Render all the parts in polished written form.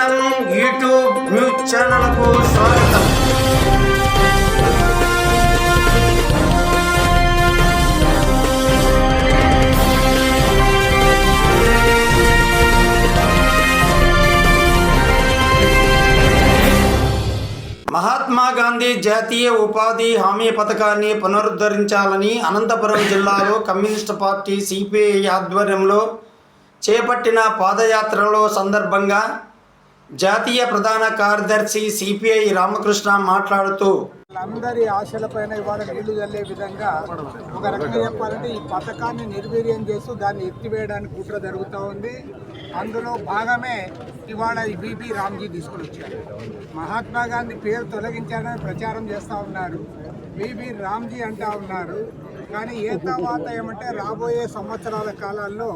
పయనం YouTube news ఛానల్కు స్వాగతం. మహాత్మా గాంధీ జాతీయ ఉపాధి హామీ పథకాన్ని పునరుద్ధరించాలని అనంతపురం జిల్లాలో కమ్యూనిస్టు పార్టీ సిపిఐ ఆధ్వర్యంలో చేపట్టిన పాదయాత్రలో సందర్భంగా జాతీయ ప్రధాన కార్యదర్శి సిపిఐ రామకృష్ణ మాట్లాడుతూ, అందరి ఆశలపైన ఇవాళ నీళ్లు చల్లే విధంగా ఒక రకంగా చెప్పాలంటే ఈ పథకాన్ని నిర్వీర్యం చేస్తూ దాన్ని ఎత్తివేయడానికి కుట్ర జరుగుతూ ఉంది. అందులో భాగమే ఇవాళ ఈ బీబీ రామ్జీ తీసుకుని వచ్చారు. మహాత్మా గాంధీ పేరు తొలగించారని ప్రచారం చేస్తూ ఉన్నారు, బీబీ రామ్జీ అంటూ ఉన్నారు. కానీ ఏ తర్వాత ఏమంటే రాబోయే సంవత్సరాల కాలాల్లో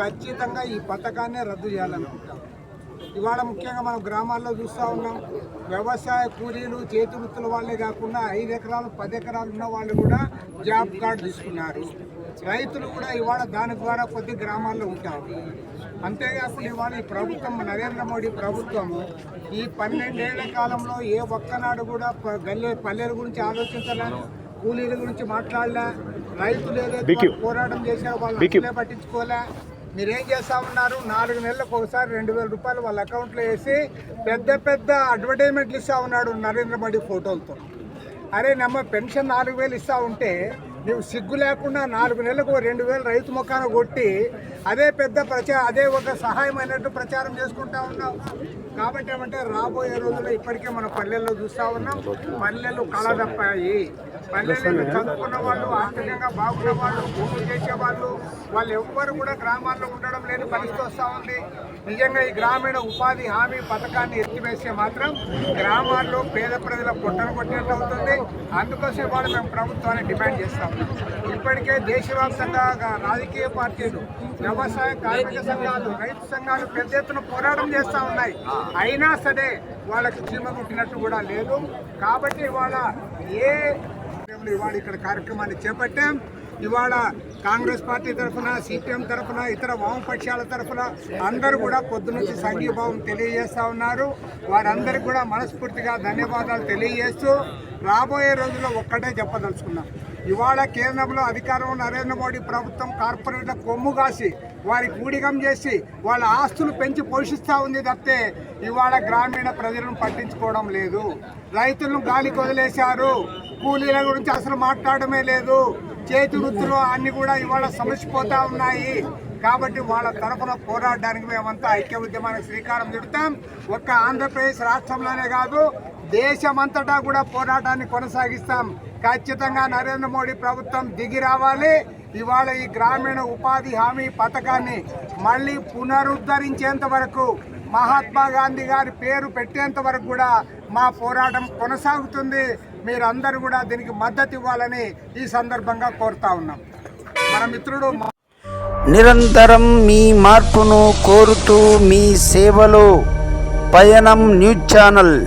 ఖచ్చితంగా ఈ పథకాన్ని రద్దు చేయాలనుకుంటాం. ఇవాళ ముఖ్యంగా మనం గ్రామాల్లో చూస్తూ ఉన్నాం, వ్యవసాయ కూలీలు చేతి వృత్తుల వాళ్ళే కాకుండా 5 ఎకరాలు 10 ఎకరాలు ఉన్న వాళ్ళు కూడా జాబ్ కార్డు తీసుకున్నారు. రైతులు కూడా ఇవాళ దాని ద్వారా కొద్ది గ్రామాల్లో ఉంటారు. అంతేకాకుండా ఇవాళ ఈ ప్రభుత్వం, నరేంద్ర మోడీ ప్రభుత్వం ఈ 12 ఏళ్ల కాలంలో ఏ ఒక్కనాడు కూడా పల్లెల గురించి ఆలోచించలేదు, కూలీల గురించి మాట్లాడలే, రైతులు ఏదైతే పోరాటం చేశారో వాళ్ళు పట్టించుకోలే. మీరేం చేస్తూ ఉన్నారు, 4 నెలలకు ఒకసారి 2000 రూపాయలు వాళ్ళ అకౌంట్లో వేసి పెద్ద పెద్ద అడ్వర్టైజ్మెంట్లు ఇస్తూ ఉన్నాడు నరేంద్ర మోడీ ఫోటోలతో. అరే నమ్మ పెన్షన్ 4000 ఇస్తూ ఉంటే నువ్వు సిగ్గు లేకుండా 4 నెలలకు 2000 రైతు ముఖాన కొట్టి అదే పెద్ద అదే ఒక సహాయం అయినట్టు ప్రచారం చేసుకుంటా ఉన్నావు. కాబట్టి ఏమంటే రాబోయే రోజుల్లో ఇప్పటికే మన పల్లెల్లో చూస్తూ ఉన్నాం, పల్లెలు కళదప్పాయి. పల్లెల్లో చదువుకున్న వాళ్ళు, ఆర్థికంగా బాగున్న వాళ్ళు, భూములు చేసేవాళ్ళు, వాళ్ళు ఎవ్వరు కూడా గ్రామాల్లో ఉండడం లేని పరిస్థితి వస్తూ ఉంది. నిజంగా ఈ గ్రామీణ ఉపాధి హామీ పథకాన్ని ఎత్తివేస్తే మాత్రం గ్రామాల్లో పేద ప్రజల పొట్టను కొట్టినట్టు అవుతుంది. అందుకోసం ఇవాళ మేము ప్రభుత్వాన్ని డిమాండ్ చేస్తాం. ఇప్పటికే దేశవ్యాప్తంగా రాజకీయ పార్టీలు, వ్యవసాయ కార్మిక సంఘాలు, రైతు సంఘాలు పెద్ద ఎత్తున పోరాటం చేస్తూ ఉన్నాయి. అయినా సరే వాళ్ళకి చీమ కుట్టినట్టు కూడా లేదు. కాబట్టి ఇవాళ ఇక్కడ కార్యక్రమాన్ని చేపట్టాం. ఇవాళ కాంగ్రెస్ పార్టీ తరఫున, సిపిఎం తరఫున, ఇతర వామపక్షాల తరఫున అందరూ కూడా పొద్దునుంచి సంఘీభావం తెలియజేస్తూ ఉన్నారు. వారందరికీ కూడా మనస్ఫూర్తిగా ధన్యవాదాలు తెలియజేస్తూ రాబోయే రోజుల్లో ఒక్కటే చెప్పదలుచుకున్నాం. ఇవాళ కేంద్రంలో అధికారంలో నరేంద్ర మోడీ ప్రభుత్వం కార్పొరేట్ల కొమ్ము కాసి వారికి ఊడిగం చేసి వాళ్ళ ఆస్తులు పెంచి పోషిస్తూ ఉంది తప్పితే ఇవాళ గ్రామీణ ప్రజలను పట్టించుకోవడం లేదు. రైతులను గాలికి వదిలేశారు, కూలీల గురించి అసలు మాట్లాడమే లేదు. చేతి వృత్తులు అన్ని కూడా ఇవాళ సమసిపోతూ ఉన్నాయి. కాబట్టి వాళ్ళ తరఫున పోరాడడానికి మేమంతా ఐక్య ఉద్యమానికి శ్రీకారం చుడతాం. ఒక్క ఆంధ్రప్రదేశ్ రాష్ట్రంలోనే కాదు, దేశమంతటా కూడా పోరాటాన్ని కొనసాగిస్తాం. ఖచ్చితంగా నరేంద్ర మోడీ ప్రభుత్వం దిగి రావాలి. ఇవాళ ఈ గ్రామీణ ఉపాధి హామీ పథకాన్ని మళ్ళీ పునరుద్ధరించేంత వరకు, మహాత్మా గాంధీ గారి పేరు పెట్టేంత వరకు కూడా మా పోరాటం కొనసాగుతుంది. మీరందరూ కూడా దీనికి మద్దతు ఇవ్వాలని ఈ సందర్భంగా కోరుతా ఉన్నాం. మన మిత్రుడు నిరంతరం మీ మార్పును కోరుతూ మీ సేవలో పయనం న్యూస్ ఛానల్.